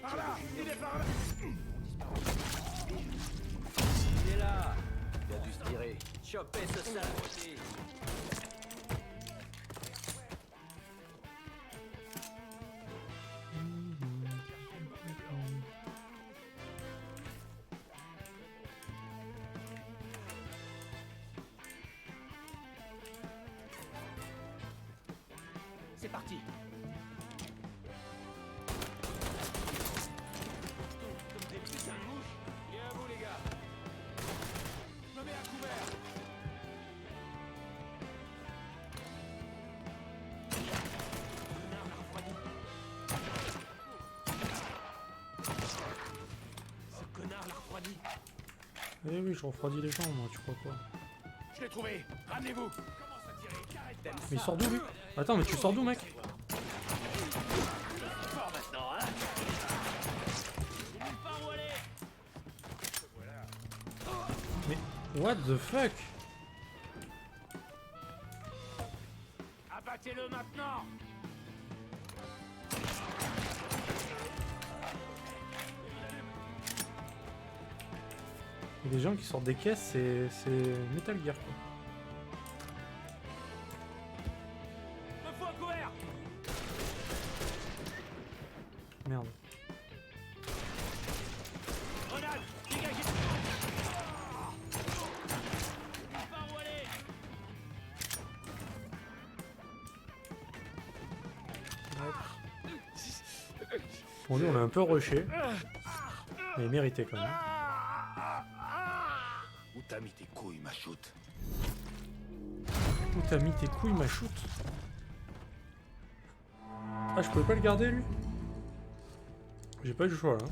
Par là. Il est par là. Il est là. Il a dû se tirer. Chopez ce sale abruti. C'est parti. Comme des putains de mouches. Bien à vous, les gars. Je me mets à couvert. Connard l'a refroidi. Ce connard l'a refroidi. Eh oui, je refroidis les gens, moi, tu crois quoi? Je l'ai trouvé. Ramenez-vous. Commence à tirer. Arrête d'être Mais il sort d'où, lui? Attends, mais tu sors d'où, mec? fort maintenant, hein. Nulle part où aller. Mais, what the fuck? Abattez-le maintenant. Il y a des gens qui sortent des caisses, c'est Metal Gear, quoi. Me faut un couvert. Merde. Grenade. Dégagez. Nulle part où aller. Bon, lui, on l'a un peu rushé. Mais mérité, quand même. Où t'as mis tes couilles, ma choute? Où t'as mis tes couilles, ma shoot? Ah, je pouvais pas le garder, lui? J'ai pas eu le choix, là.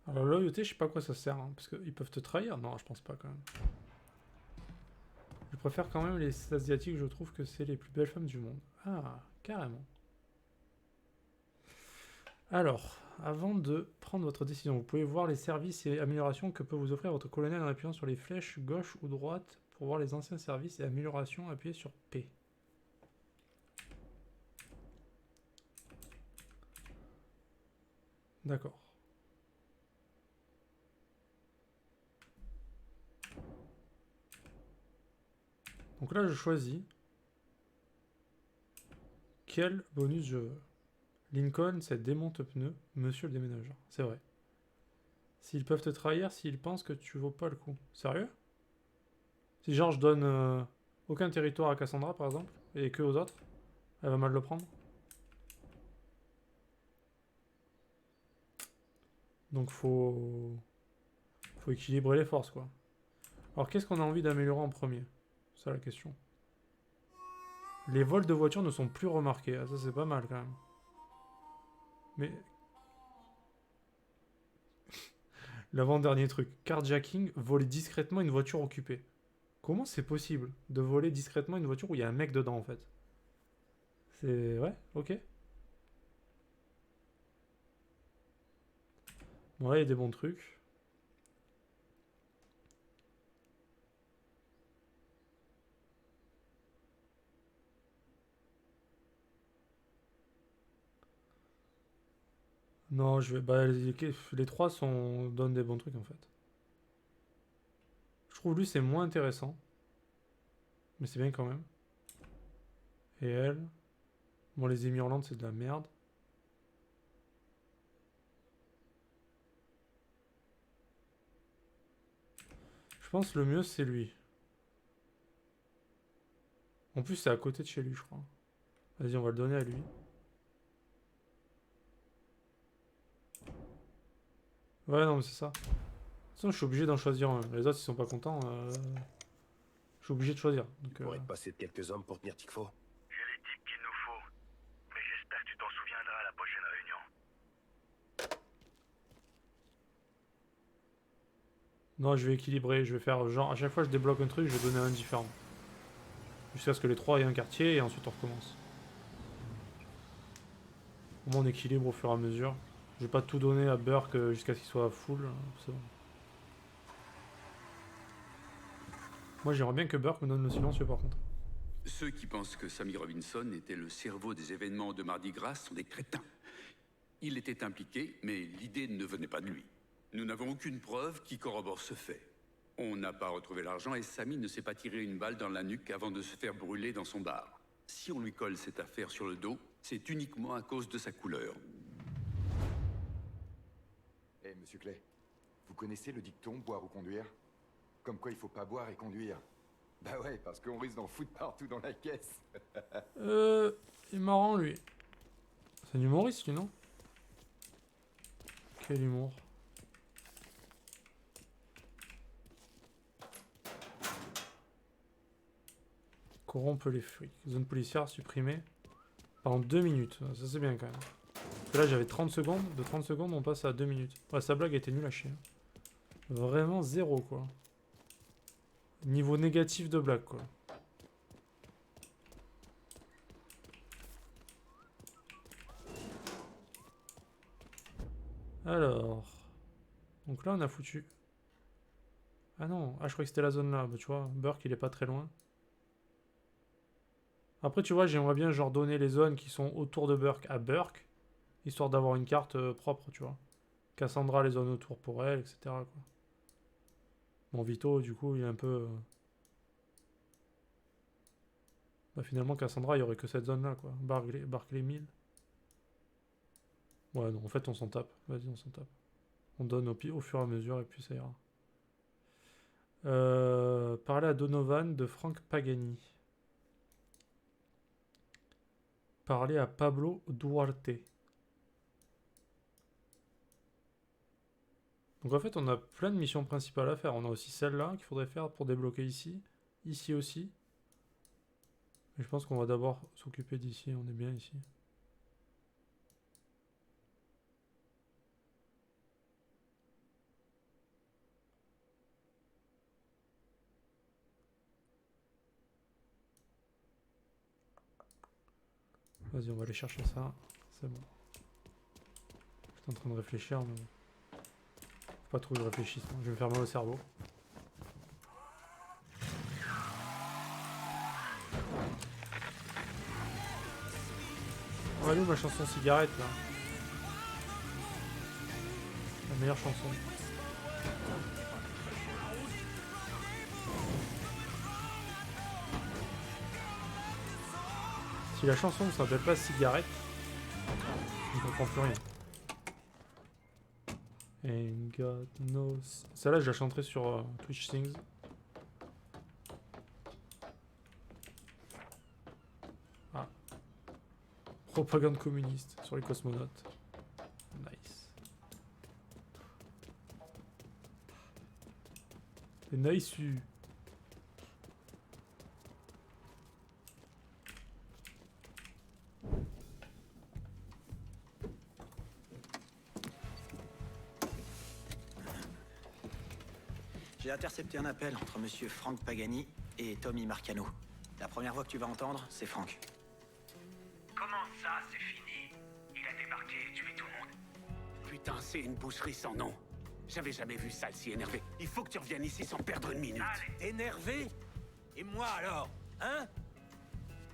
Alors, la loyauté, je sais pas à quoi ça sert, hein, parce qu'ils peuvent te trahir. Non, je pense pas, quand même. Je préfère quand même les Asiatiques, je trouve que c'est les plus belles femmes du monde. Ah, carrément. Alors, avant de prendre votre décision, vous pouvez voir les services et améliorations que peut vous offrir votre colonel en appuyant sur les flèches gauche ou droite pour voir les anciens services et améliorations, appuyez sur P. D'accord. Donc là, je choisis quel bonus je veux. Lincoln, c'est démonte pneu, monsieur le déménageur. C'est vrai. S'ils peuvent te trahir, s'ils pensent que tu vaux pas le coup. Sérieux? Si genre je donne aucun territoire à Cassandra, par exemple, et que aux autres, elle va mal le prendre. Donc faut équilibrer les forces, quoi. Alors qu'est-ce qu'on a envie d'améliorer en premier? C'est ça la question. Les vols de voitures ne sont plus remarqués. Ah, ça c'est pas mal quand même. Mais... L'avant-dernier truc. Carjacking, voler discrètement une voiture occupée. Comment c'est possible de voler discrètement une voiture où il y a un mec dedans en fait? C'est... Ouais, ok. Bon là il y a des bons trucs. Non, je vais... Bah, les trois donnent des bons trucs en fait. Je trouve lui c'est moins intéressant. Mais c'est bien quand même. Et elle... Bon les Émirlandes c'est de la merde. Je pense que le mieux c'est lui. En plus c'est à côté de chez lui je crois. Vas-y on va le donner à lui. Ouais non mais c'est ça. De toute façon je suis obligé d'en choisir un. Les autres ils sont pas contents. Je suis obligé de choisir. Donc, Pourrait te passer de quelques hommes pour tenir Tikfo. J'ai les types qu'il nous faut. Mais j'espère que tu t'en souviendras à la prochaine réunion. Non, je vais équilibrer. Je vais faire genre à chaque fois que je débloque un truc, je vais donner un différent. Jusqu'à ce que les trois aient un quartier et ensuite on recommence. Au moins on équilibre au fur et à mesure. Je vais pas tout donner à Burke jusqu'à ce qu'il soit full. C'est bon. Moi j'aimerais bien que Burke me donne le silencieux par contre. Ceux qui pensent que Sammy Robinson était le cerveau des événements de Mardi Gras sont des crétins. Il était impliqué, mais l'idée ne venait pas de lui. Nous n'avons aucune preuve qui corrobore ce fait. On n'a pas retrouvé l'argent et Sammy ne s'est pas tiré une balle dans la nuque avant de se faire brûler dans son bar. Si on lui colle cette affaire sur le dos, c'est uniquement à cause de sa couleur. Eh, monsieur Clay, vous connaissez le dicton boire ou conduire? Comme quoi il faut pas boire et conduire. Bah ouais, parce qu'on risque d'en foutre partout dans la caisse. Il est marrant lui. C'est un humoriste lui, non? Quel humour. Corrompe les flics. Zone policière supprimée pendant 2 minutes. Ça c'est bien quand même. Parce que là j'avais 30 secondes. De 30 secondes on passe à 2 minutes. Ouais, sa blague était nulle à chier. Vraiment zéro quoi. Niveau négatif de blague quoi. Alors. Donc là on a foutu. Ah non, ah je croyais que c'était la zone là. Bah, tu vois, Burke il est pas très loin. Après tu vois, j'aimerais bien genre donner les zones qui sont autour de Burke à Burke. Histoire d'avoir une carte propre, tu vois. Cassandra les zones autour pour elle, etc. quoi. Bon, Vito, du coup, il est un peu... Bah, finalement, Cassandra, il y aurait que cette zone-là, quoi. Barclay 1000. Ouais, non, en fait, on s'en tape. Vas-y, on s'en tape. On donne au fur et à mesure, et puis ça ira. Parler à Donovan de Frank Pagani. Parler à Pablo Duarte. Donc en fait, on a plein de missions principales à faire. On a aussi celle-là qu'il faudrait faire pour débloquer ici. Ici aussi. Mais je pense qu'on va d'abord s'occuper d'ici. On est bien ici. Vas-y, on va aller chercher ça. C'est bon. J'étais en train de réfléchir, mais bon. Faut pas trop que je réfléchisse. Hein. Je vais me faire mal au cerveau. Oh, elle est où ma chanson cigarette là? La meilleure chanson. Si la chanson ne s'appelle pas cigarette, je ne comprends plus rien. Ain't got no... Celle-là, je la chanterai sur Twitch Things. Ah. Propagande communiste sur les cosmonautes. Nice. C'est nice. J'ai intercepté un appel entre monsieur Frank Pagani et Tommy Marcano. La première voix que tu vas entendre, c'est Frank. Comment ça, c'est fini? Il a débarqué et tué tout le monde. Putain, c'est une boucherie sans nom. J'avais jamais vu ça si énervé. Il faut que tu reviennes ici sans perdre une minute. Allez. Énervé? Et moi alors? Hein?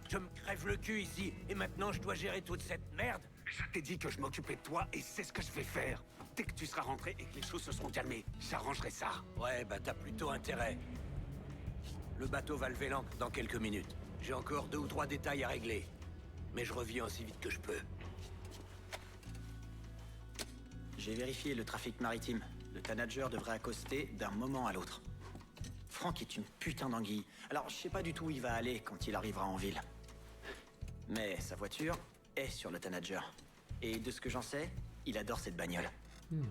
Je me crève le cul ici, et maintenant je dois gérer toute cette merde? Je t'ai dit que je m'occupais de toi et c'est ce que je vais faire. Dès que tu seras rentré et que les choses se seront calmées, j'arrangerai ça. Ouais, bah t'as plutôt intérêt. Le bateau va lever l'ancre dans quelques minutes. J'ai encore 2 ou 3 détails à régler. Mais je reviens aussi vite que je peux. J'ai vérifié le trafic maritime. Le Tanager devrait accoster d'un moment à l'autre. Frank est une putain d'anguille. Alors, je sais pas du tout où il va aller quand il arrivera en ville. Mais sa voiture est sur le Tanager. Et de ce que j'en sais, il adore cette bagnole.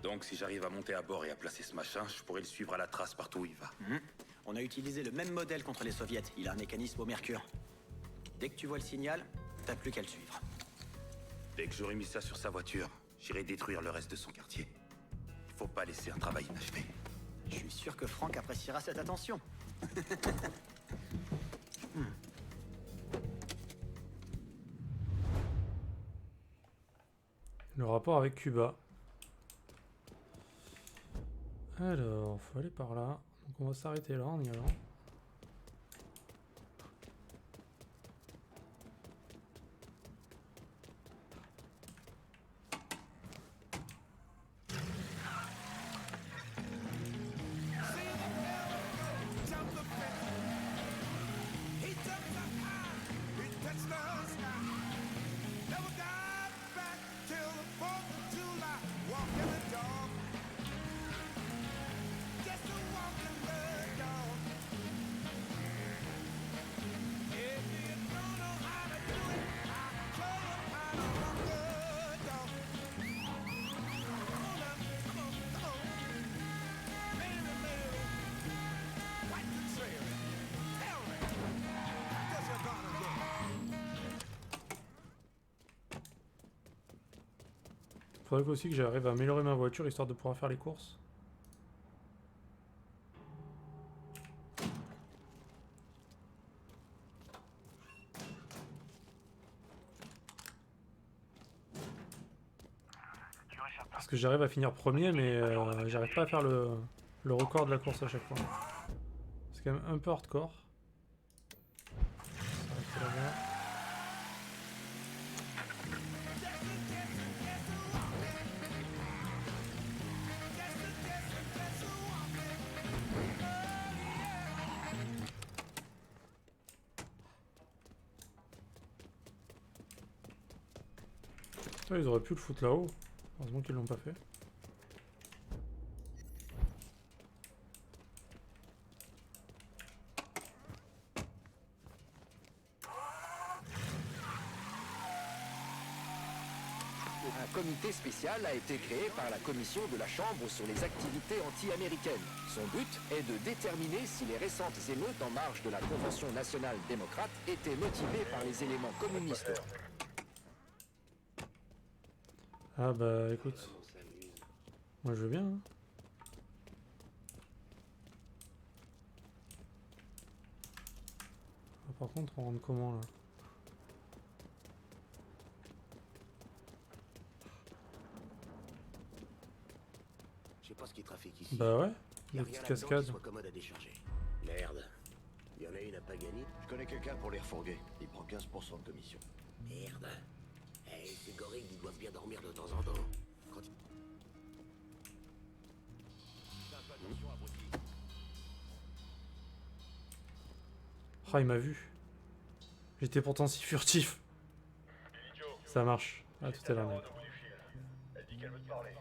Donc si j'arrive à monter à bord et à placer ce machin, je pourrais le suivre à la trace partout où il va. On a utilisé le même modèle contre les soviets. Il a un mécanisme au mercure. Dès que tu vois le signal, t'as plus qu'à le suivre. Dès que j'aurai mis ça sur sa voiture, j'irai détruire le reste de son quartier. Il faut pas laisser un travail inachevé. Je suis sûr que Frank appréciera cette attention. Le rapport avec Cuba. Alors, faut aller par là. Donc on va s'arrêter là en y allant. Faudrait aussi que j'arrive à améliorer ma voiture histoire de pouvoir faire les courses. Parce que j'arrive à finir premier, mais j'arrive pas à faire le record de la course à chaque fois. C'est quand même un peu hardcore. Ça va là-bas. Ah, ils auraient pu le foutre là-haut. Heureusement qu'ils l'ont pas fait. Un comité spécial a été créé par la commission de la Chambre sur les activités anti-américaines. Son but est de déterminer si les récentes émeutes en marge de la Convention nationale démocrate étaient motivées par les éléments communistes. Ah bah écoute. Moi je veux bien. Hein. Ah, par contre on rentre comment là? Je sais pas ce qui trafique ici. Bah ouais, Y a des rien petites là-dedans qui cascades. soit commode à décharger. Merde. Y en a une à Pagani. Je connais quelqu'un pour les refourguer. Il prend 15% de commission. Merde. Hey, ces gorilles, ils doivent bien dormir de temps en temps. Quand ils... Ah il m'a vu. J'étais pourtant si furtif. Ça marche. Ah tout à l'heure mec. Elle dit qu'elle veut te parler.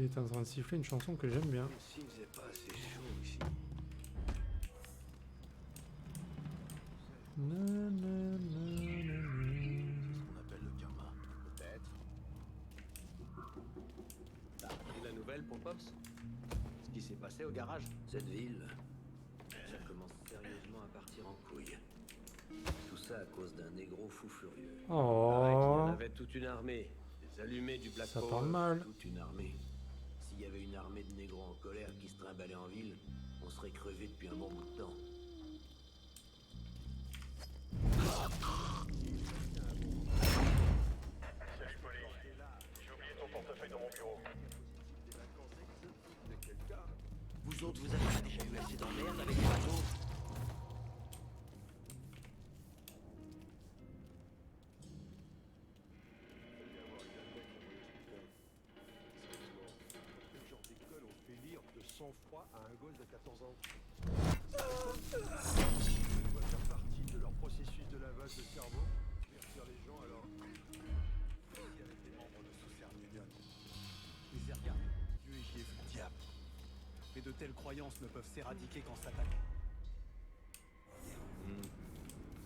Il est en train de siffler une chanson que j'aime bien. S'il faisait pas assez chaud ici. Na, na, na, na, na. On appelle le karma. Peut-être. T'as appris la nouvelle pour Pops? Ce qui s'est passé au garage? Cette ville, ça commence sérieusement à partir en couille. Tout ça à cause d'un négro fou furieux. Pareil qu'il y en Oh, avait toute une armée. Des allumés du Black ça Power. parle mal. Toute une armée. S'il y avait une armée de négros en colère qui se trimballait en ville, on serait crevé depuis un bon bout de temps. Salut Polly. J'ai oublié ton portefeuille dans mon bureau. Vous autres, vous avez déjà eu assez d'emmerde avec les bateaux? Quel genre d'école on fait lire de sang-froid à un gosse de 14 ans? Ça doit faire partie de leur processus de lavage de cerveau. Divertir les gens alors. Ici avec les membres de Southern Union. Je les ai regardés. Dieu et j'y ai vu le diable. Mais de telles croyances ne peuvent s'éradiquer qu'en s'attaquant.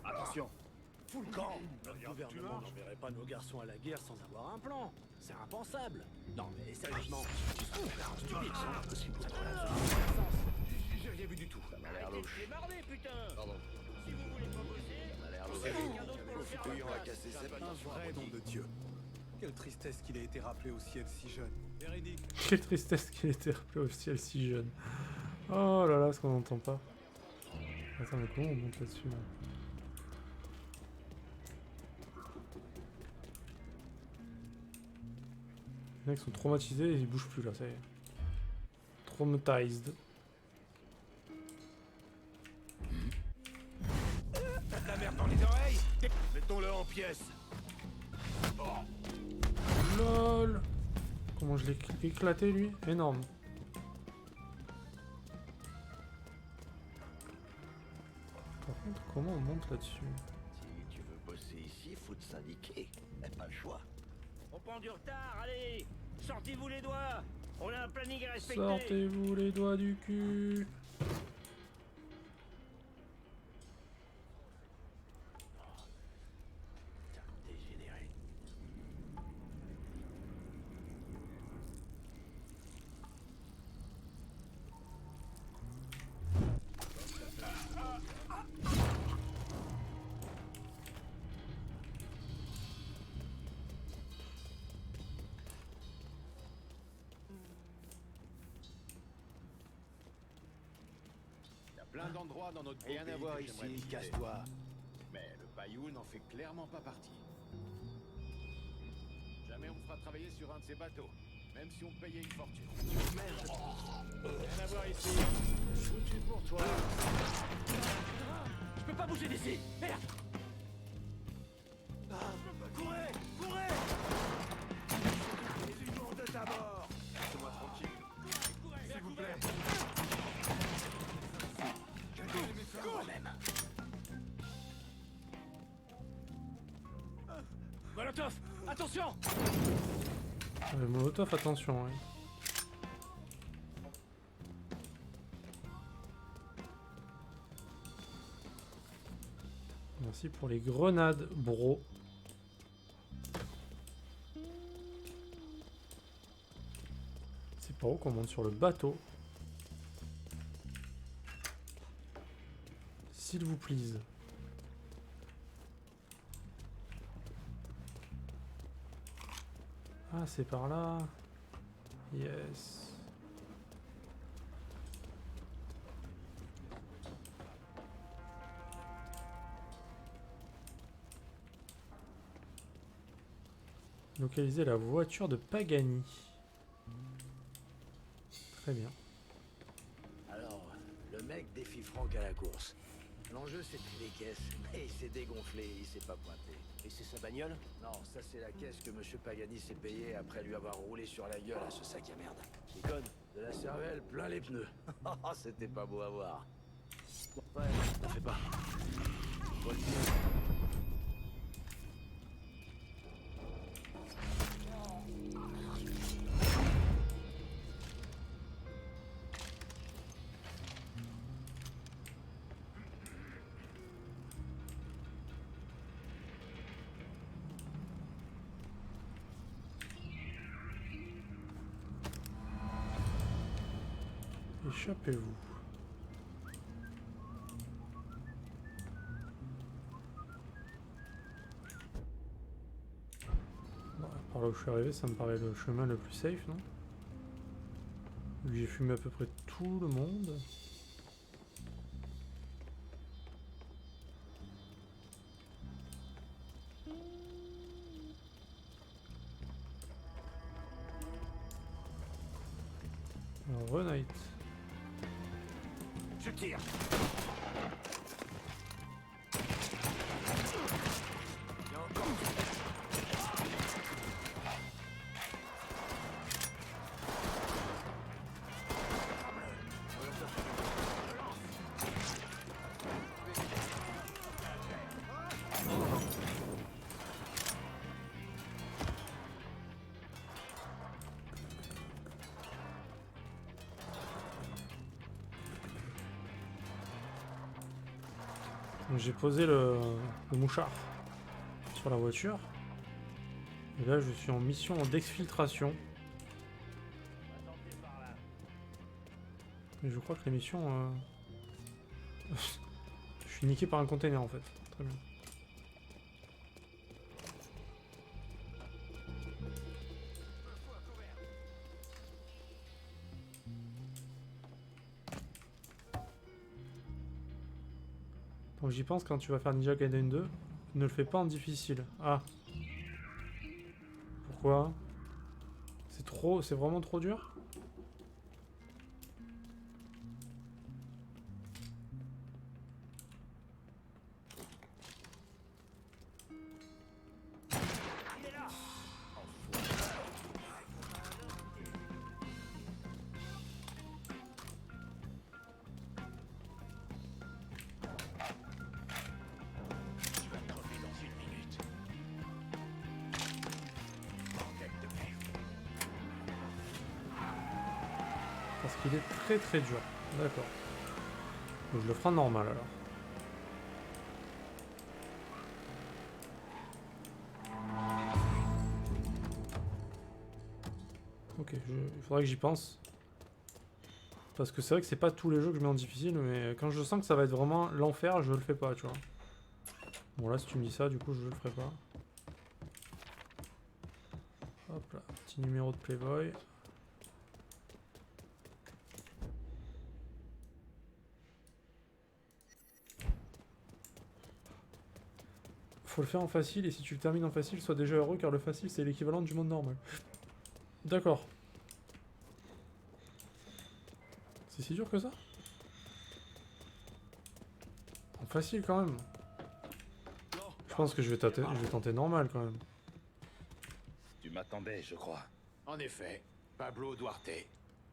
Attention! Fous le camp! Le gouvernement n'enverrait pas nos garçons à la guerre sans avoir un plan. C'est impensable. Non mais sérieusement, stupide, c'est impossible. J'ai rien vu du tout. Ça m'a l'air louche. Pardon. Si vous voulez pas bosser, ça m'a l'air louche. On va casser cette Un vrai nom de Dieu. Quelle tristesse qu'il ait été rappelé au ciel si jeune. Véridique. Quelle tristesse qu'il était rappelé au ciel si jeune. Oh là là, ce qu'on n'entend pas. Attends, mais comment on monte là-dessus là? Les mecs sont traumatisés et ils bougent plus là, ça y est. Traumatized. T'as de la merde dans les oreilles? Mettons-le en pièces. LOL. Comment je l'ai éclaté lui? Énorme. Par contre, comment on monte là-dessus? Si tu veux bosser ici, faut te syndiquer. T'as pas le choix. On prend du retard, allez! Sortez-vous les doigts! On a un planning à respecter! Sortez-vous les doigts du cul. Dégénéré. Plein d'endroits dans notre Rien à voir ici, casse-toi. Mais le Paillou n'en fait clairement pas partie. Jamais on me fera travailler sur un de ces bateaux, même si on me payait une fortune. Merde. Rien à voir ici. Foutu pour toi. Je peux pas bouger d'ici. Merde. Courez, courez. Les humains de ta mort. Laissez-moi tranquille. S'il vous plaît. Molotov, attention. Molotov, attention. Ouais. Merci pour les grenades, bro. C'est pas où qu'on monte sur le bateau. S'il vous plaît. Ah, c'est par là. Yes. Localiser la voiture de Pagani. Très bien. Alors, le mec défie Franck à la course. L'enjeu, c'était les caisses, mais il s'est dégonflé, il s'est pas pointé. Et c'est sa bagnole? Non, ça c'est la caisse que Monsieur Pagani s'est payée après lui avoir roulé sur la gueule à ce sac à merde. Déconne, de la cervelle plein les pneus. C'était pas beau à voir. Ouais, t'en fais pas. Faut le dire. Échappez-vous. Bon, par là où je suis arrivé, ça me paraît le chemin le plus safe, non? Vu que j'ai fumé à peu près tout le monde. Alors, Renate. Je tire. Et encore. Donc j'ai posé le mouchard sur la voiture. Et là je suis en mission d'exfiltration. Mais je crois que la mission... je suis niqué par un container en fait. Très bien. Donc j'y pense quand tu vas faire Ninja Gaiden 2, ne le fais pas en difficile. Ah. Pourquoi? C'est trop, c'est vraiment trop dur? Parce qu'il est très très dur. D'accord. Donc je le ferai en normal alors. Ok, il faudrait que j'y pense. Parce que c'est vrai que c'est pas tous les jeux que je mets en difficile, mais quand je sens que ça va être vraiment l'enfer, je le fais pas, tu vois. Bon là si tu me dis ça, du coup je le ferai pas. Hop là, petit numéro de Playboy. Faut le faire en facile, et si tu le termines en facile, sois déjà heureux, car le facile, c'est l'équivalent du monde normal. D'accord. C'est si dur que ça? En facile, quand même. Je pense que je vais tenter normal, quand même. Tu m'attendais, je crois. En effet, Pablo Duarte.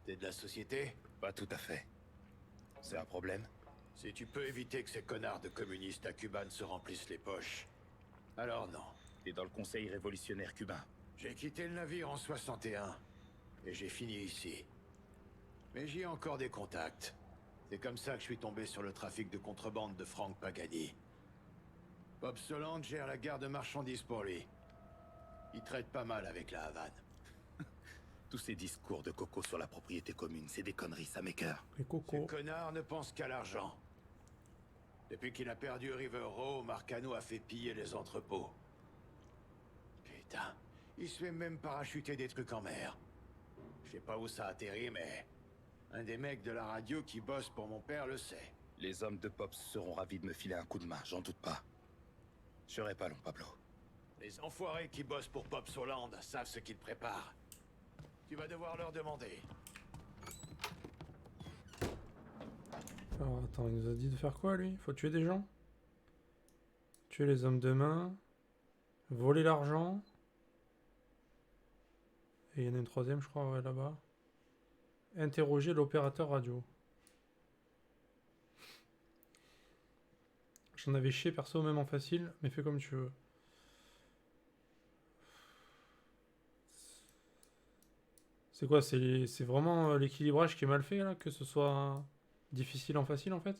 T'es de la société? Pas tout à fait. C'est un problème? Si tu peux éviter que ces connards de communistes à Cuba ne se remplissent les poches. Alors non. T'es dans le Conseil révolutionnaire cubain. J'ai quitté le navire en 61. Et j'ai fini ici. Mais j'y ai encore des contacts. C'est comme ça que je suis tombé sur le trafic de contrebande de Frank Pagani. Bob Soland gère la gare de marchandises pour lui. Il traite pas mal avec la Havane. Tous ces discours de Coco sur la propriété commune, c'est des conneries, ça m'écoeure. Et Coco. Ces connards ne pensent qu'à l'argent. Depuis qu'il a perdu River Row, Marcano a fait piller les entrepôts. Putain, il se fait même parachuter des trucs en mer. Je sais pas où ça atterrit, mais... un des mecs de la radio qui bosse pour mon père le sait. Les hommes de Pops seront ravis de me filer un coup de main, j'en doute pas. Je serai pas long, Pablo. Les enfoirés qui bossent pour Pop Soland savent ce qu'ils préparent. Tu vas devoir leur demander. Alors attends, il nous a dit de faire quoi lui? Faut tuer des gens? Tuer les hommes de main. Voler l'argent. Et il y en a une troisième je crois, ouais, là-bas. Interroger l'opérateur radio. J'en avais chié perso même en facile, mais fais comme tu veux. C'est quoi? C'est vraiment l'équilibrage qui est mal fait là? Que ce soit difficile en facile en fait?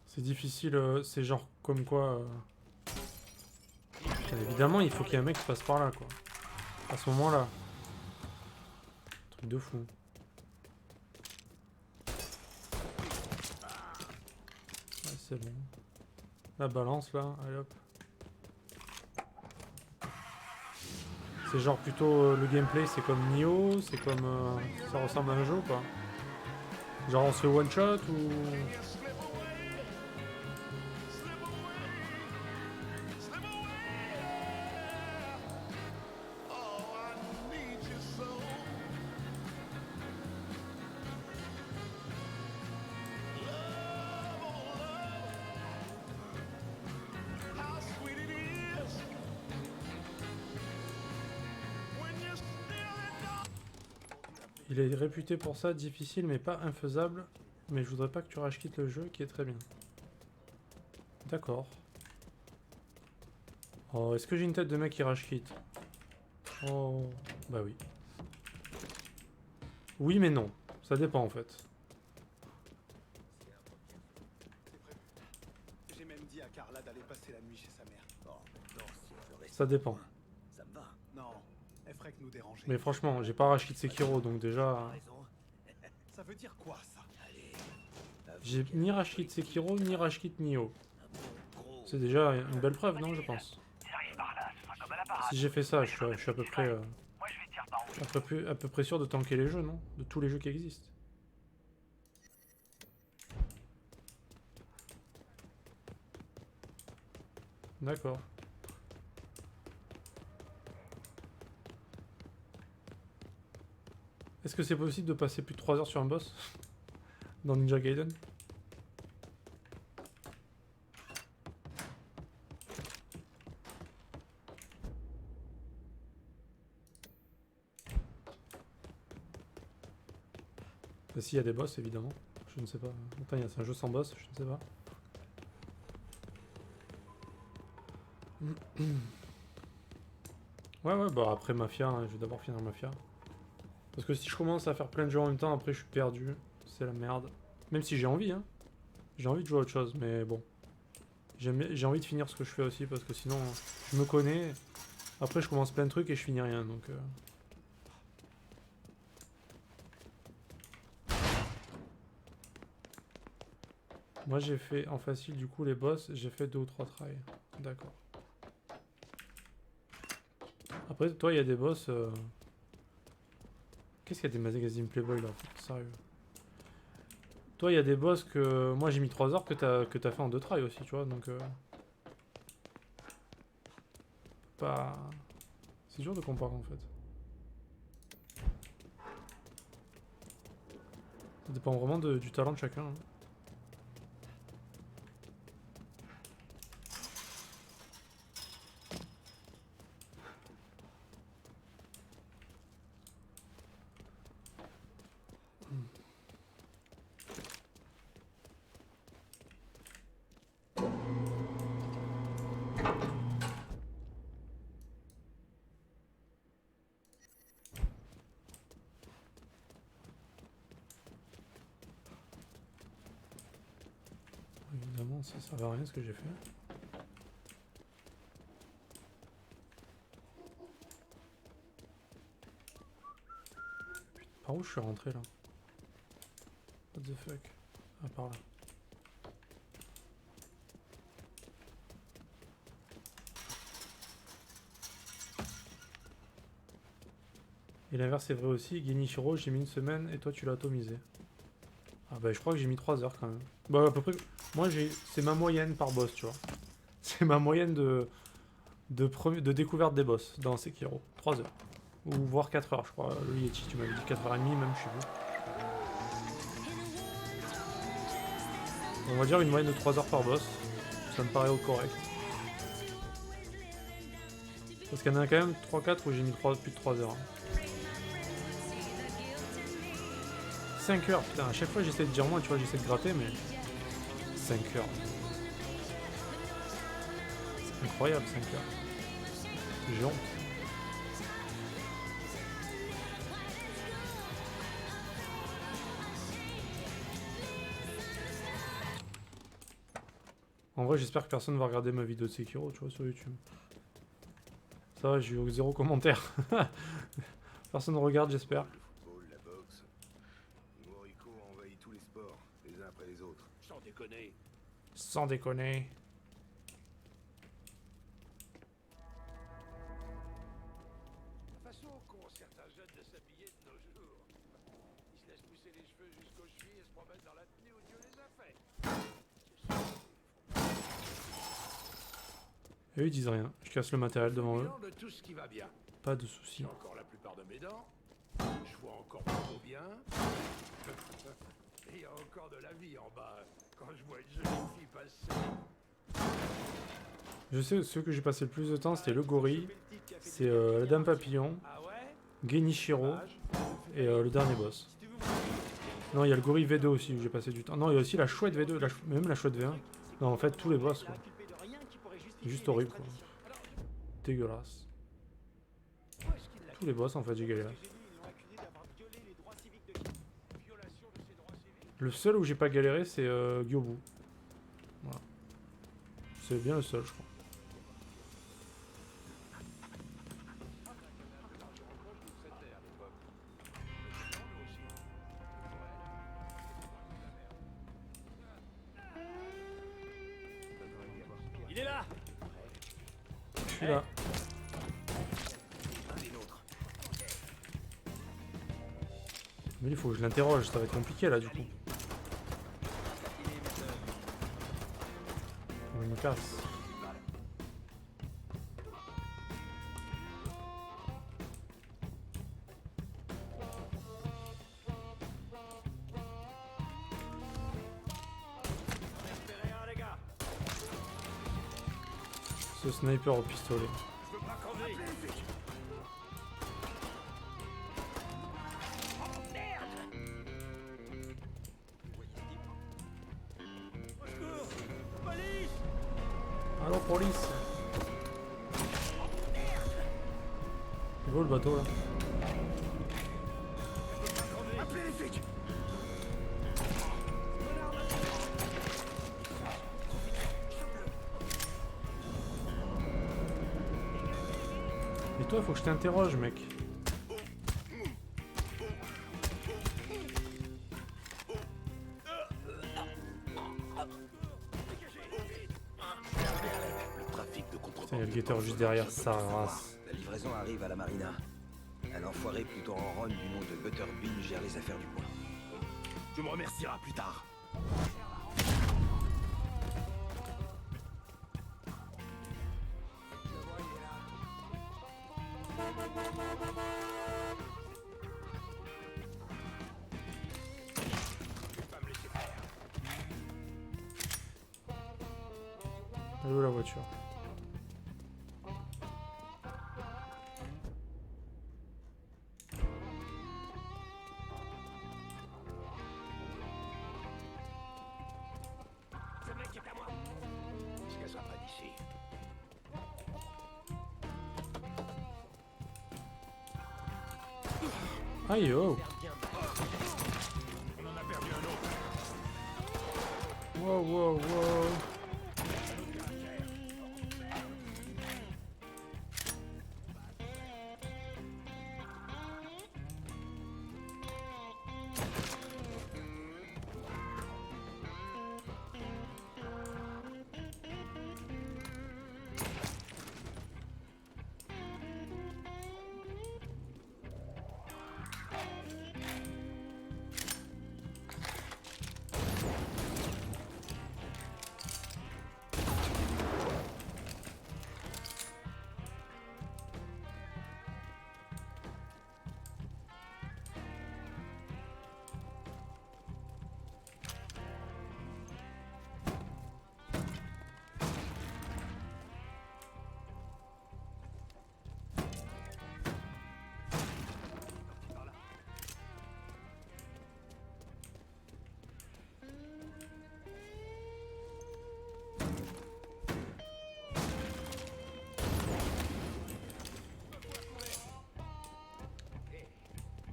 C'est difficile, c'est genre comme quoi... Bien évidemment il faut qu'il y ait un mec qui passe par là quoi. À ce moment là. Truc de fou. Ouais, c'est bon. La balance là, allez hop. C'est genre plutôt le gameplay, c'est comme Nioh, c'est comme... ça ressemble à un jeu ou pas? Genre on se fait one shot ou... Il est réputé pour ça, difficile mais pas infaisable. Mais je voudrais pas que tu rage-quittes le jeu, qui est très bien. D'accord. Oh, est-ce que j'ai une tête de mec qui rage-quitte? Oh, bah oui. Oui mais non, ça dépend en fait. J'ai même dit à Carla d'aller passer la nuit chez sa mère. Ça dépend. Ça me va. Non, elle ferait que nous déranger. Mais franchement, j'ai pas rage-quitte Sekiro, donc déjà... Ça veut dire quoi ça? J'ai ni rage-quitte Sekiro, ni rage-quitte Nioh. C'est déjà une belle preuve, non, je pense. Si j'ai fait ça, je suis à peu près... à peu près sûr de tanker les jeux, non? De tous les jeux qui existent. D'accord. Est-ce que c'est possible de passer plus de 3 heures sur un boss? Dans Ninja Gaiden? Bah, si, il y a des boss évidemment. Je ne sais pas. Enfin, c'est un jeu sans boss, je ne sais pas. Ouais, bah après Mafia, hein, je vais d'abord finir Mafia. Parce que si je commence à faire plein de jeux en même temps, après je suis perdu. C'est la merde. Même si j'ai envie, hein. J'ai envie de jouer à autre chose, mais bon. J'ai envie de finir ce que je fais aussi, parce que sinon, je me connais. Après, je commence plein de trucs et je finis rien, donc... Moi, j'ai fait en facile, du coup, les boss, j'ai fait 2 ou 3 tries. D'accord. Après, toi, il y a des boss... Qu'est-ce qu'il y a des magazines Playboy là? Sérieux. Toi, il y a des boss que... Moi, j'ai mis 3 heures que t'as fait en 2 tries aussi, tu vois, donc... Pas... C'est dur de comparer, en fait. Ça dépend vraiment du talent de chacun. Hein. Évidemment, ça servait à rien ce que j'ai fait. Putain, par où je suis rentré là? What the fuck? Ah, par là. Et l'inverse est vrai aussi, Genichiro, j'ai mis 1 semaine et toi tu l'as atomisé. Ah bah je crois que j'ai mis 3 heures quand même. Bah à peu près... Moi c'est ma moyenne par boss, tu vois. C'est ma moyenne de découverte des boss dans Sekiro. 3 heures. Ou voire 4 heures je crois. Le Yeti tu m'avais dit 4h30 même, je sais plus. On va dire une moyenne de 3 heures par boss. Ça me paraît au correct. Parce qu'il y en a quand même 3-4 où j'ai mis plus de 3 heures. 5 heures, putain, à chaque fois j'essaie de dire moins, tu vois, j'essaie de gratter, mais... 5 heures. C'est incroyable, 5 heures. J'ai honte. En vrai, j'espère que personne va regarder ma vidéo de Sekiro, tu vois, sur YouTube. Ça va, j'ai eu 0 commentaire. Personne ne regarde, j'espère. Sans déconner. Sans déconner. La façon qu'ont certains jeunes de s'habiller de nos jours. Ils se laissent pousser les cheveux jusqu'aux chevilles et se promènent dans la tenue où Dieu les a fait. Et eux ils disent rien. Je casse le matériel devant eux. De tout ce qui va bien. Pas de soucis. J'ai encore la plupart de mes dents. Je vois encore plutôt bien. Et il y a encore de la vie en bas. Quand je vois une jolie fille passer. Je sais, ceux que j'ai passé le plus de temps, c'était le gorille, c'est la dame papillon, Genichiro et le dernier boss. Non, il y a le gorille V2 aussi où j'ai passé du temps. Non, il y a aussi la chouette V2, même la chouette V1. Non, en fait, tous les boss, quoi. Juste horrible, quoi. Dégueulasse. Tous les boss, en fait, j'ai galéré. Le seul où j'ai pas galéré, c'est Gyobu. Voilà. C'est bien le seul, je crois. Il est là. Je suis là. Mais il faut que je l'interroge, ça va être compliqué là du coup. Je me casse. Ce sniper au pistolet. Allô police. Il va où le bateau là? Mais toi faut que je t'interroge mec. Putain, il y a le guetteur juste derrière sa race. La livraison arrive à la marina. Un enfoiré plutôt en rôle du nom de Butterbean gère les affaires du coin. Tu me remercieras plus tard. Elle est où la voiture? Ce mec est à moi. Qu'elle soit pas d'ici. Aïe oh! On en a perdu un autre. Wow wow wow!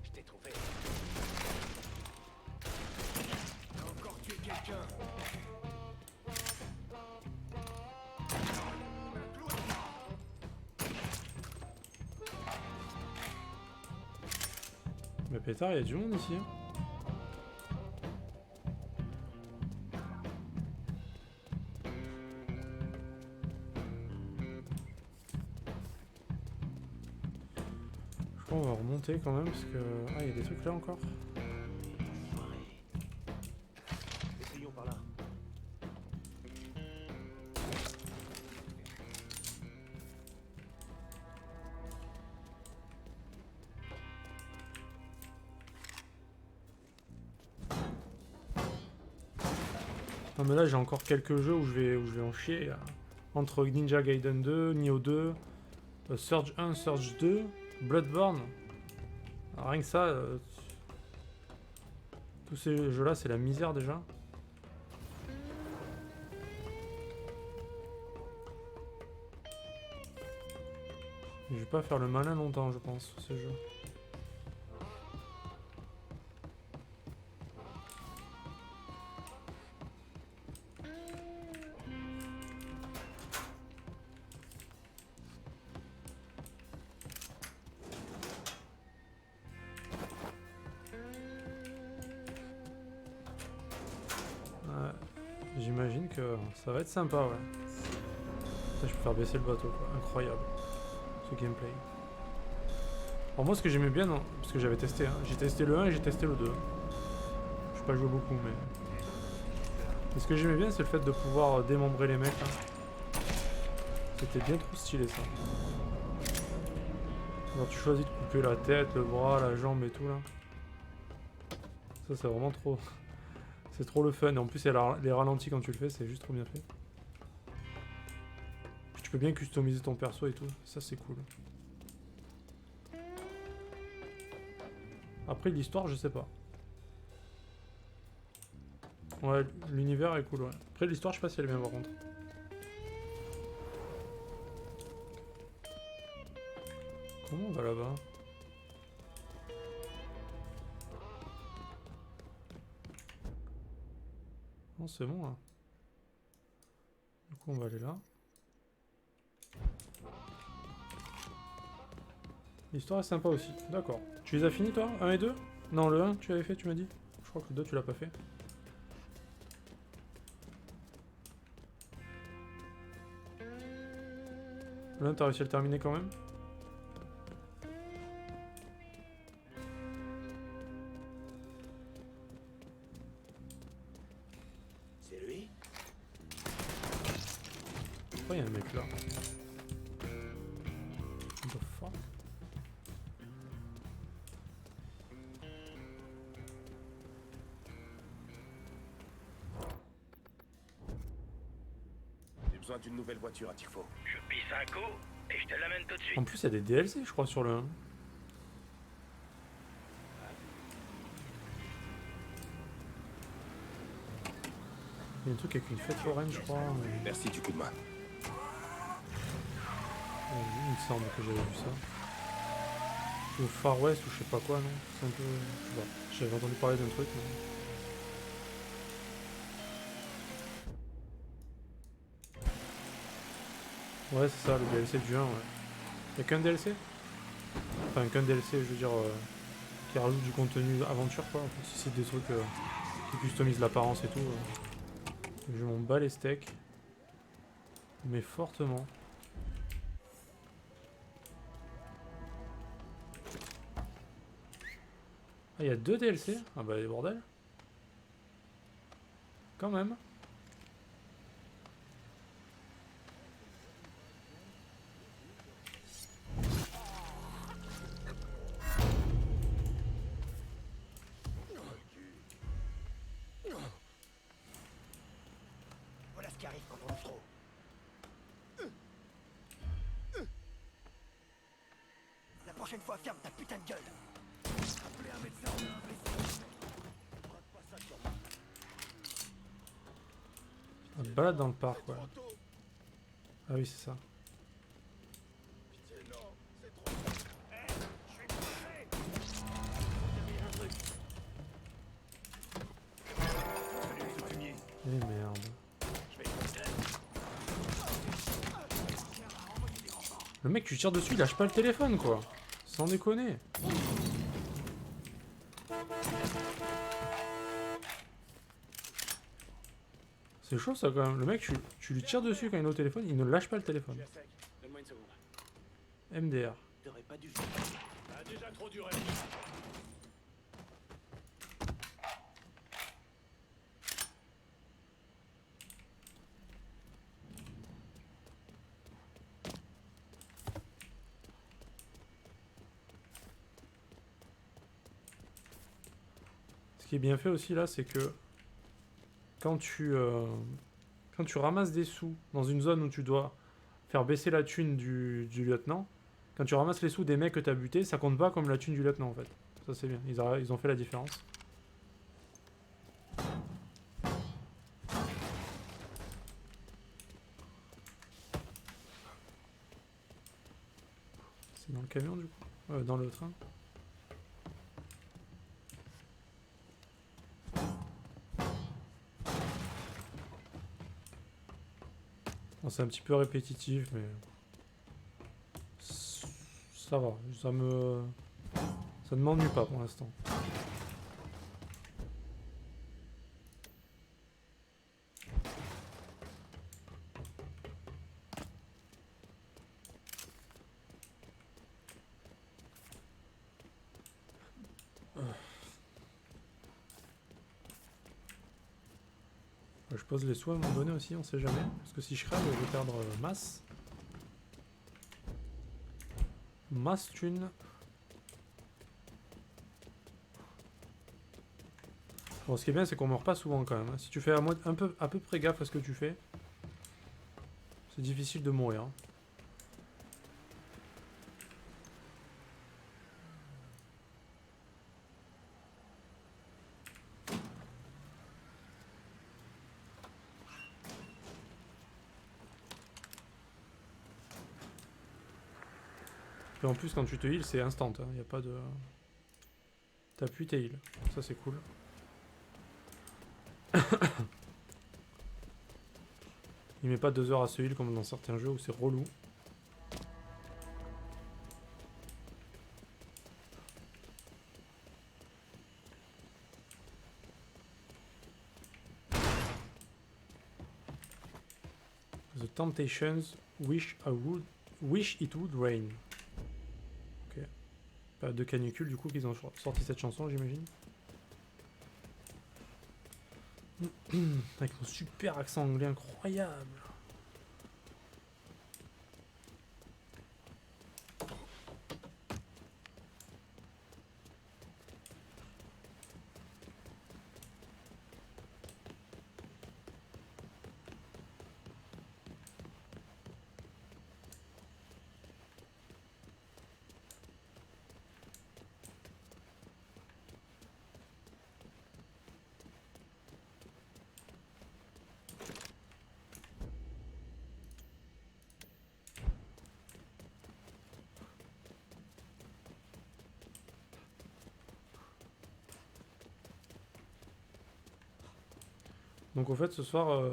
Je t'ai trouvé. T'as encore tué quelqu'un. Mais pétard, il y a du monde ici. Hein. Je crois qu'on va remonter quand même parce que... Ah, il y a des trucs là encore. Essayons par là. Non mais là j'ai encore quelques jeux où je vais en chier. Entre Ninja Gaiden 2, Nioh 2, Surge 1, Surge 2, Bloodborne. Alors, rien que ça, tous ces jeux là c'est la misère déjà. Je vais pas faire le malin longtemps je pense sur ces jeux. J'imagine que ça va être sympa, ouais. Putain, je peux faire baisser le bateau, quoi. Incroyable, ce gameplay. Alors moi, ce que j'aimais bien, non, parce que j'avais testé, hein, j'ai testé le 1 et j'ai testé le 2. Je n'ai pas joué beaucoup, mais... ce que j'aimais bien, c'est le fait de pouvoir démembrer les mecs, hein. C'était bien trop stylé, ça. Alors tu choisis de couper la tête, le bras, la jambe et tout, là. Ça, c'est vraiment trop... C'est trop le fun, et en plus il y a les ralentis quand tu le fais, c'est juste trop bien fait. Puis tu peux bien customiser ton perso et tout, ça c'est cool. Après l'histoire, je sais pas. Ouais, l'univers est cool, ouais. Après l'histoire, je sais pas si elle est bien par contre. Comment on va là-bas ? Non, c'est bon là. Du coup, on va aller là. L'histoire est sympa aussi. D'accord. Tu les as finis toi? 1 et 2? Non, le 1 tu l'avais fait, tu m'as dit? Je crois que le 2 tu l'as pas fait. Le 1 t'as réussi à le terminer quand même? Pourquoi il y a un mec là? What the fuck? J'ai besoin d'une nouvelle voiture à Tifo. Je pisse un coup et je te l'amène tout de suite. En plus, il y a des DLC, je crois, sur le 1. Il y a un truc avec une fête foraine, je crois. Merci du coup de main. Il me semble que j'avais vu ça. Au Far West ou je sais pas quoi, non? C'est un peu... Je sais pas. J'avais entendu parler d'un truc, mais... Ouais, c'est ça, le DLC du 1, ouais. Y'a qu'un DLC? Enfin, qu'un DLC, je veux dire, qui rajoute du contenu aventure, quoi. Si c'est des trucs qui customisent l'apparence et tout. Je m'en bats les steaks. Mais fortement. Ah, il y a 2 DLC? Ah bah, les bordels. Quand même. Voilà ce qui arrive quand on en trop. La prochaine fois, ferme ta putain de gueule. Appelez un médecin, on a un blessé. Braque pas ça sur moi. On se balade dans le parc, ouais. Ah oui, c'est ça. Eh merde. Le mec, tu tires dessus, il lâche pas le téléphone, quoi. Sans déconner. C'est chaud ça quand même. Le mec, tu lui tires dessus quand il est au téléphone, il ne lâche pas le téléphone. Donne-moi une seconde. MDR. T'aurais pas dû... A déjà trop duré. Ce qui est bien fait aussi là, c'est que quand tu ramasses des sous dans une zone où tu dois faire baisser la thune du lieutenant, quand tu ramasses les sous des mecs que t'as butés, ça compte pas comme la thune du lieutenant en fait. Ça c'est bien, ils ont fait la différence. C'est dans le camion du coup, dans le train. Bon, c'est un petit peu répétitif, mais ça va. Ça ne m'ennuie pas pour l'instant. Je pose les sous à un moment donné aussi, on sait jamais. Parce que si je crève, je vais perdre masse. Masse thune. Bon, ce qui est bien, c'est qu'on meurt pas souvent quand même. Si tu fais à peu près gaffe à ce que tu fais, c'est difficile de mourir. Et en plus, quand tu te heal, c'est instant. Il n'y a pas de... T'appuies, t'es heal. Ça, c'est cool. Il met pas 2 heures à se heal comme dans certains jeux où c'est relou. The Temptations wish it would rain. Ok. Période de canicule, du coup, qu'ils ont sorti cette chanson, j'imagine. Avec mon super accent anglais incroyable. Donc au fait ce soir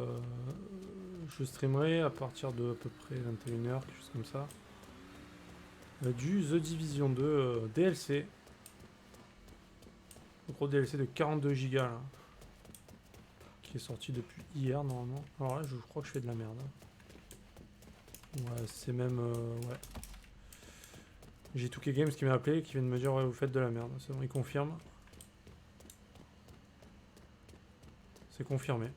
je streamerai à partir de à peu près 21 h, quelque chose comme ça. Du The Division 2 DLC. Le gros DLC de 42 Go là. Qui est sorti depuis hier normalement. Alors là je crois que je fais de la merde. Ouais c'est même... ouais. J'ai Touquet Games qui m'a appelé et qui vient de me dire ouais vous faites de la merde. C'est bon, il confirme. C'est confirmé.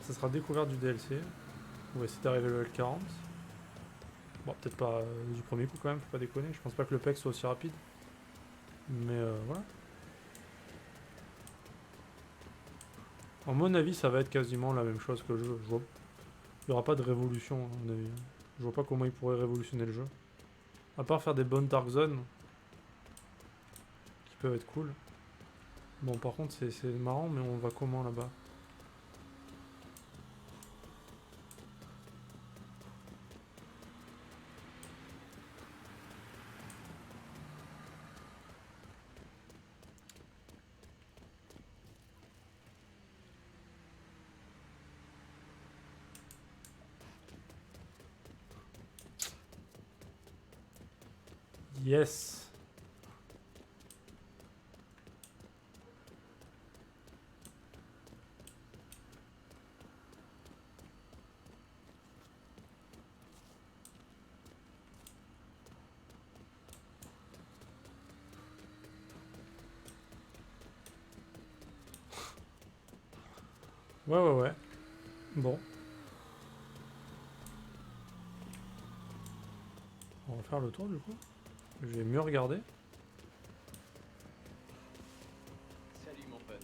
Ça sera découverte du DLC. On va essayer d'arriver au level 40. Bon, peut-être pas du premier coup quand même, faut pas déconner. Je pense pas que le PEC soit aussi rapide. Mais voilà. À mon avis, ça va être quasiment la même chose que le jeu. Il n'y aura pas de révolution, à mon avis. Je vois pas comment ils pourraient révolutionner le jeu. À part faire des bonnes Dark Zones. Qui peuvent être cool. Bon, par contre, c'est marrant, mais on va comment là-bas? Yes. Ouais. Bon. On va faire le tour du coup. Je vais mieux regarder. Salut mon pote.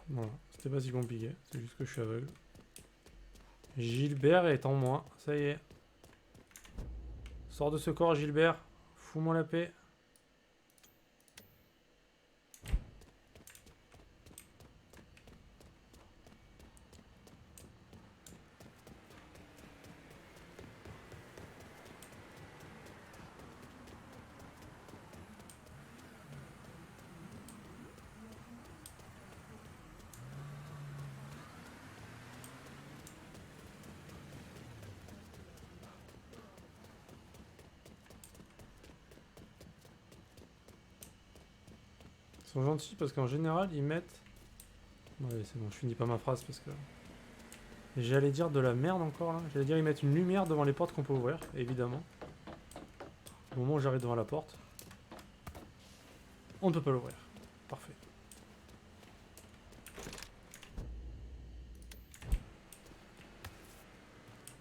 Voilà, c'était pas si compliqué, c'est juste que je suis aveugle. Gilbert est en moi, ça y est. Sors de ce corps, Gilbert. Fous-moi la paix. Ils sont gentils parce qu'en général ils mettent... Ouais c'est bon, je finis pas ma phrase parce que... J'allais dire de la merde encore là. J'allais dire ils mettent une lumière devant les portes qu'on peut ouvrir, évidemment. Au moment où j'arrive devant la porte, on ne peut pas l'ouvrir. Parfait.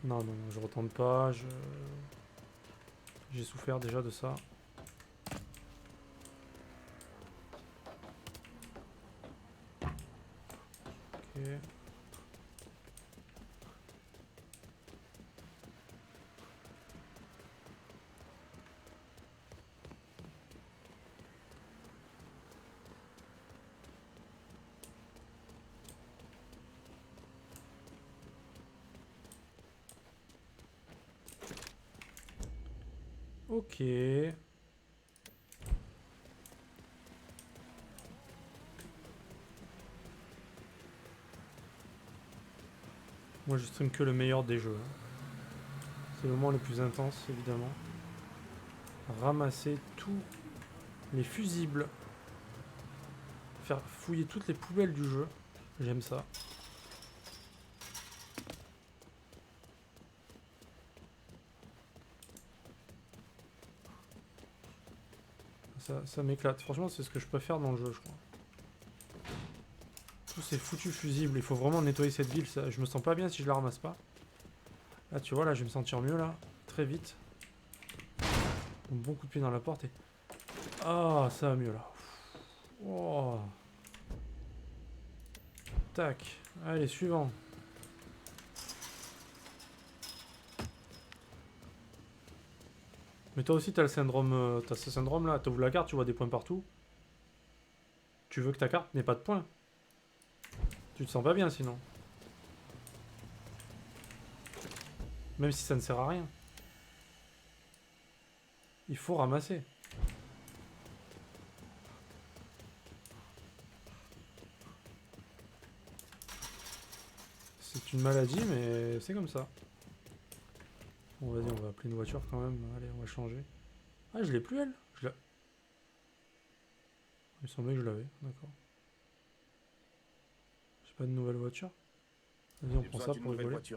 Non, je retente pas, j'ai souffert déjà de ça. Ok. Ok. Moi je stream que le meilleur des jeux. C'est le moment le plus intense évidemment. Ramasser tous les fusibles. Faire fouiller toutes les poubelles du jeu. J'aime ça. Ça m'éclate. Franchement, c'est ce que je préfère dans le jeu, je crois. Tous ces foutus fusibles. Il faut vraiment nettoyer cette ville. Ça, je me sens pas bien si je la ramasse pas. Là, tu vois, là, je vais me sentir mieux, là. Très vite. Un bon coup de pied dans la porte et... Ah, ça va mieux, là. Oh. Tac. Allez, suivant. Mais toi aussi, t'as le syndrome... t'as ce syndrome-là. T'ouvres la carte, tu vois des points partout. Tu veux que ta carte n'ait pas de points. Tu te sens pas bien, sinon. Même si ça ne sert à rien. Il faut ramasser. C'est une maladie, mais c'est comme ça. Bon, vas-y, on va appeler une voiture quand même. Allez, on va changer. Ah, je l'ai plus, elle. Je l'ai... Il me semblait que je l'avais, d'accord. J'ai pas de nouvelle voiture. Vas-y, on prend ça pour rigoler. Je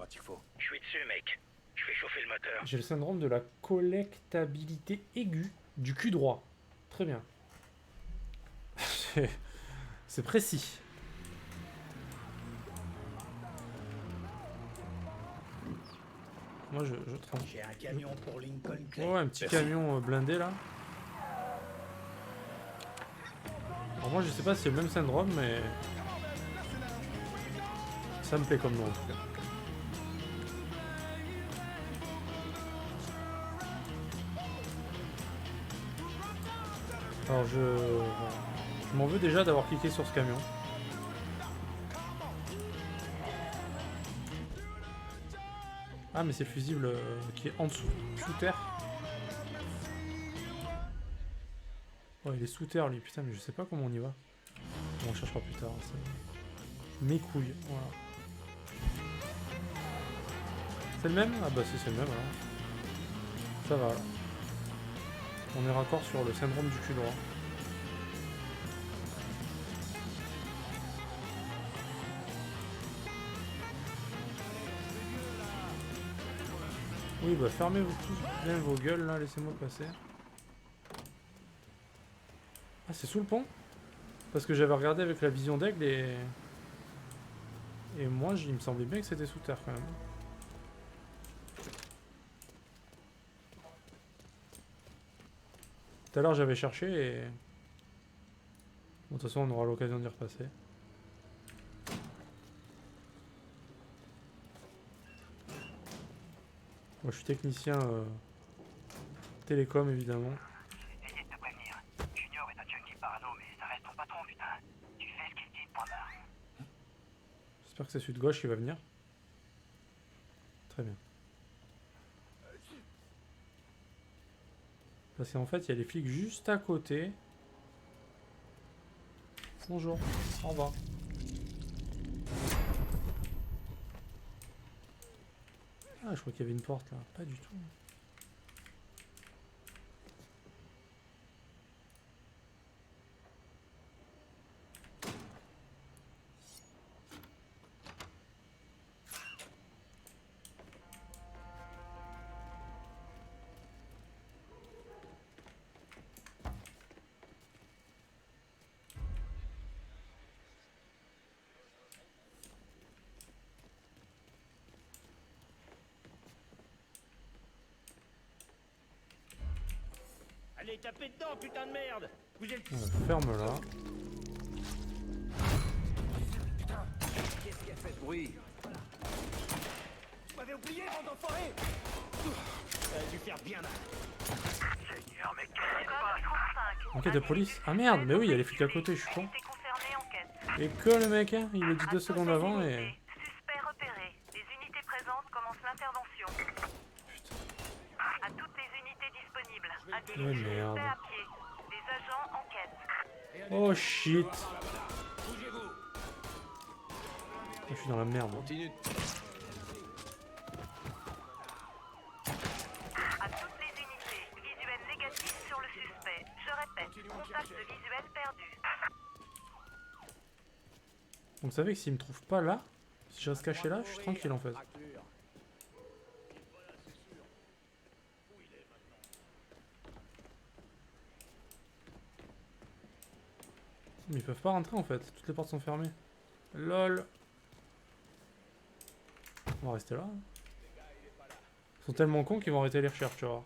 suis dessus, mec. Je vais chauffer le moteur. J'ai le syndrome de la collectabilité aiguë du cul droit. Très bien. C'est précis. Moi, je trempe. J'ai un camion pour Lincoln Clay. Ouais, un petit camion blindé là. Alors moi, je sais pas si c'est le même syndrome, mais ça me plaît comme nom en tout cas. Alors je m'en veux déjà d'avoir cliqué sur ce camion. Ah mais c'est le fusible qui est en dessous, sous terre. Oh il est sous terre lui, putain mais je sais pas comment on y va. Bon, on cherchera plus tard. Mes couilles, voilà. C'est le même? Ah bah c'est le même alors. Ça va alors. On est raccord sur le syndrome du cul droit. Oui bah fermez-vous tous bien vos gueules là, laissez-moi passer. Ah c'est sous le pont? Parce que j'avais regardé avec la vision d'aigle et moi il me semblait bien que c'était sous terre quand même. Tout à l'heure j'avais cherché et... Bon, de toute façon on aura l'occasion d'y repasser. Moi je suis technicien télécom évidemment. Essayez de te prévenir. Junior est un junkie parano, mais ça reste ton patron, putain. Tu fais ce qu'il dit, point barre. J'espère que c'est celui de gauche qui va venir. Très bien. Parce qu'en fait, il y a les flics juste à côté. Bonjour, au revoir. Ah, je crois qu'il y avait une porte là. Pas du tout. Allez, tapez dedans, putain de merde. Vous êtes... Ferme là. Putain, qu'est-ce qui a fait ce bruit? Vous m'avez oublié, bande d'enfoirés. Ça a dû faire bien mal. Seigneur, mais qu'est-ce qui se passe? Enquête de police. Ah merde, mais oui, il y a les flics à côté, je suis con. Et que le mec, hein, il le dit 2 secondes avant et... Suspect repéré. Les unités présentes commencent l'intervention. À toutes les unités disponibles. Oh merde. À pied. Les agents enquêtent. Oh shit. Je suis dans la merde. Continue. À toutes les unités. Visuel négatif sur le suspect. Je répète. Contact visuel perdu. Donc vous savez que s'il me trouve pas là, si je reste caché là, je suis tranquille en fait. Mais ils peuvent pas rentrer en fait, toutes les portes sont fermées. LOL. On va rester là. Ils sont tellement cons qu'ils vont arrêter les recherches, tu vois.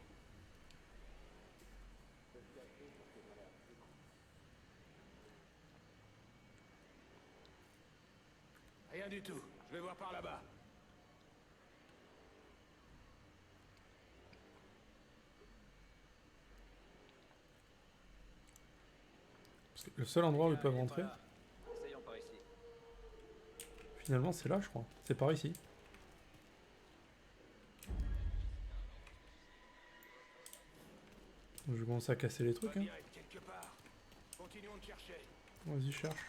Rien du tout. Je vais voir par là-bas. Parce que le seul endroit où ils peuvent rentrer, Essayons par ici. finalement, c'est là, je crois. C'est par ici. Donc, je vais commencer à casser les trucs. Hein. Quelque part. Continuons de chercher. Vas-y, cherche.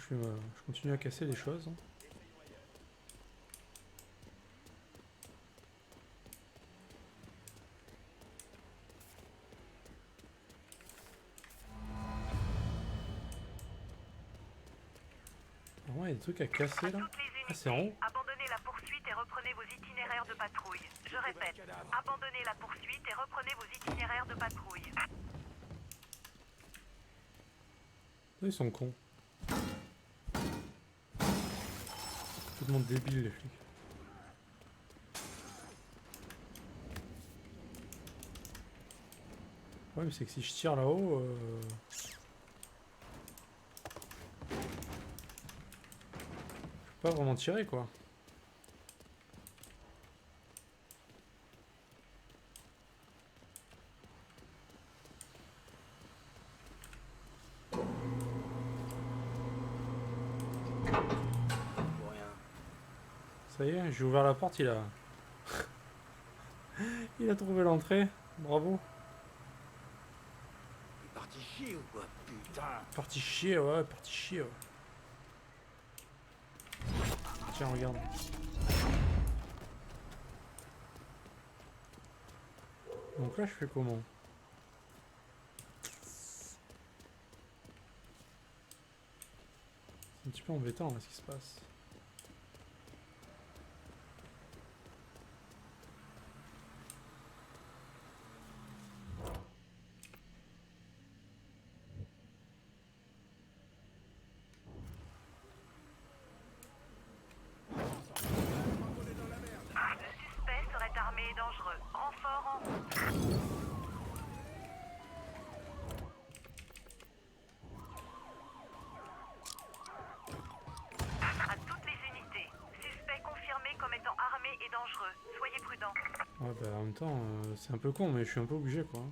Je continue à casser les choses. Hein. Ah ouais, il y a des trucs à casser là. Ah, c'est en haut. Abandonnez la poursuite et reprenez vos itinéraires de patrouille. Je répète, abandonnez la poursuite et reprenez vos itinéraires de patrouille. Ils sont cons. Tout le monde débile les flics. Ouais mais c'est que si je tire là-haut... Je peux pas vraiment tirer quoi. Ça y est, j'ai ouvert la porte, il a... il a trouvé l'entrée. Bravo. Il est parti chier ou quoi? Putain. Parti chier, ouais, parti chier. Ouais. Tiens, regarde. Donc là, je fais comment? C'est un petit peu embêtant là ce qui se passe. Le suspect serait armé et dangereux. Renfort en route. À toutes les unités, suspect confirmé comme étant armé et dangereux. Soyez prudents. Ouais, bah en même temps, c'est un peu con, mais je suis un peu obligé quoi.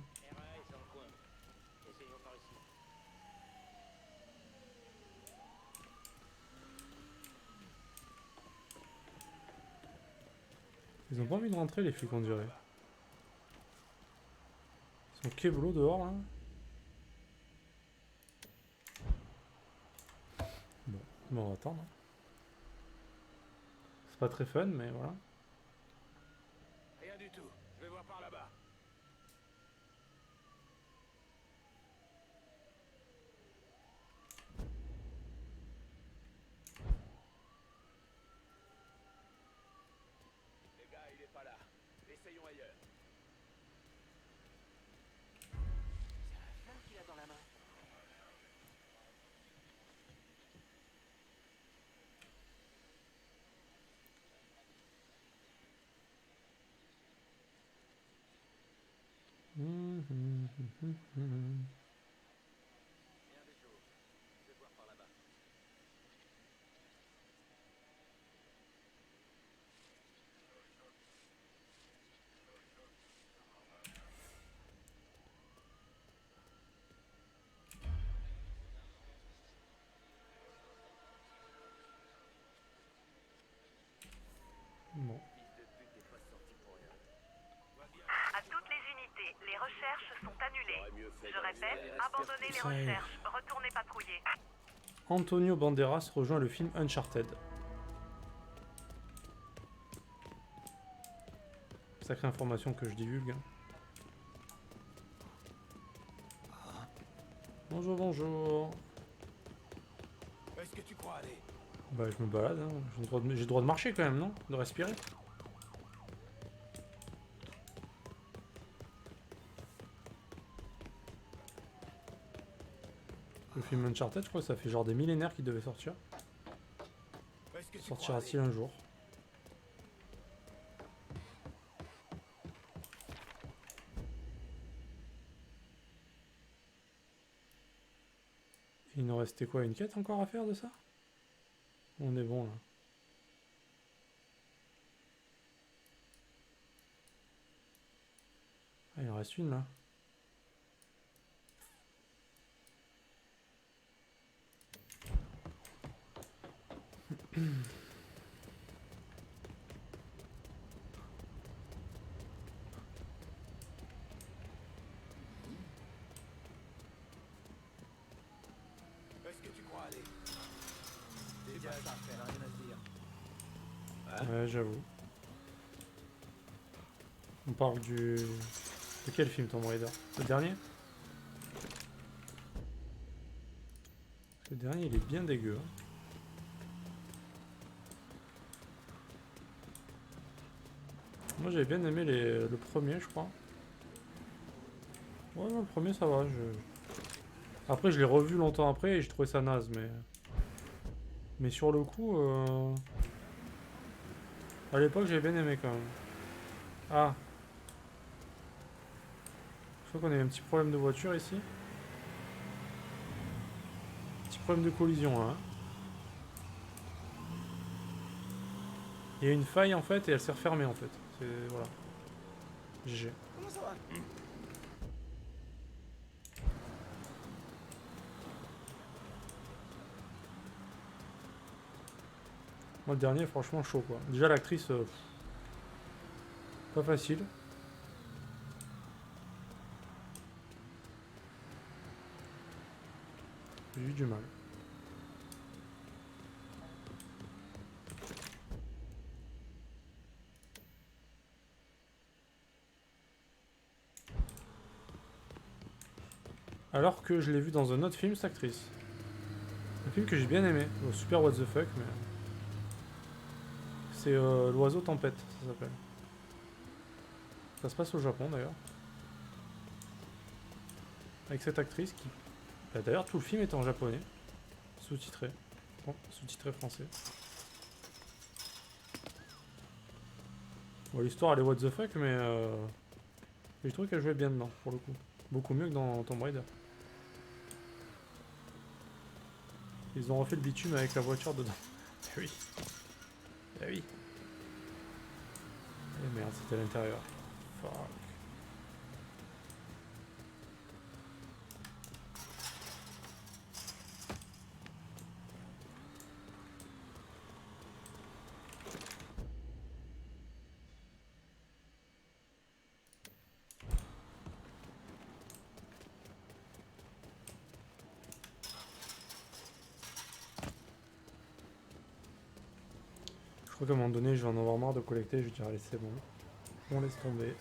Ils ont pas envie de rentrer les flics on dirait. Ils sont keblo dehors là. Bon, on va attendre. C'est pas très fun mais voilà. Rien du tout. Je vais voir par là-bas. Les gars, il est pas là. Essayons ailleurs. C'est un flingue qu'il a dans la main. Bon. À toutes les unités, les recherches sont annulées. Je répète, abandonnez les recherches. Retournez patrouiller. Antonio Banderas rejoint le film Uncharted. Sacrée information que je divulgue. Bonjour, bonjour. Est-ce que tu crois aller? Bah je me balade, hein. J'ai le droit de marcher quand même, non? De respirer. Le film Uncharted, je crois que ça fait genre des millénaires qu'il devait sortir. Sortira-t-il un jour? Il nous restait quoi, une quête encore à faire de ça? On est bon là. Ah, il en reste une là. Est-ce que tu crois aller? Dégage, ça fait rien à dire. Ouais, j'avoue. On parle du... De quel film, Tomb Raider? Le dernier? Le dernier, il est bien dégueu. Hein. Moi, j'avais bien aimé le premier, je crois. Ouais, non, le premier, ça va. Après, je l'ai revu longtemps après et j'ai trouvé ça naze, mais... Mais sur le coup... À l'époque, j'avais bien aimé, quand même. Ah. Je crois qu'on a eu un petit problème de voiture, ici. Petit problème de collision, là. Hein. Il y a une faille, en fait, et elle s'est refermée, en fait. C'est... Voilà. GG. Comment ça va? Moi, le dernier, franchement, chaud, quoi. Déjà, l'actrice... pas facile. J'ai eu du mal. Alors que je l'ai vu dans un autre film, cette actrice. Un film que j'ai bien aimé. Oh, super what the fuck, mais... C'est l'oiseau tempête, ça s'appelle. Ça se passe au Japon, d'ailleurs. Avec cette actrice qui... Bah, d'ailleurs, tout le film est en japonais. Sous-titré. Bon, sous-titré français. Bon, l'histoire, elle est what the fuck, mais... je trouve qu'elle jouait bien dedans, pour le coup. Beaucoup mieux que dans Tomb Raider. Ils ont refait le bitume avec la voiture dedans. Eh oui. Eh oui. Eh merde, c'était à l'intérieur. Fuck. Je crois qu'à un moment donné, je vais en avoir marre de collecter. Je vais dire, allez, c'est bon. On laisse tomber.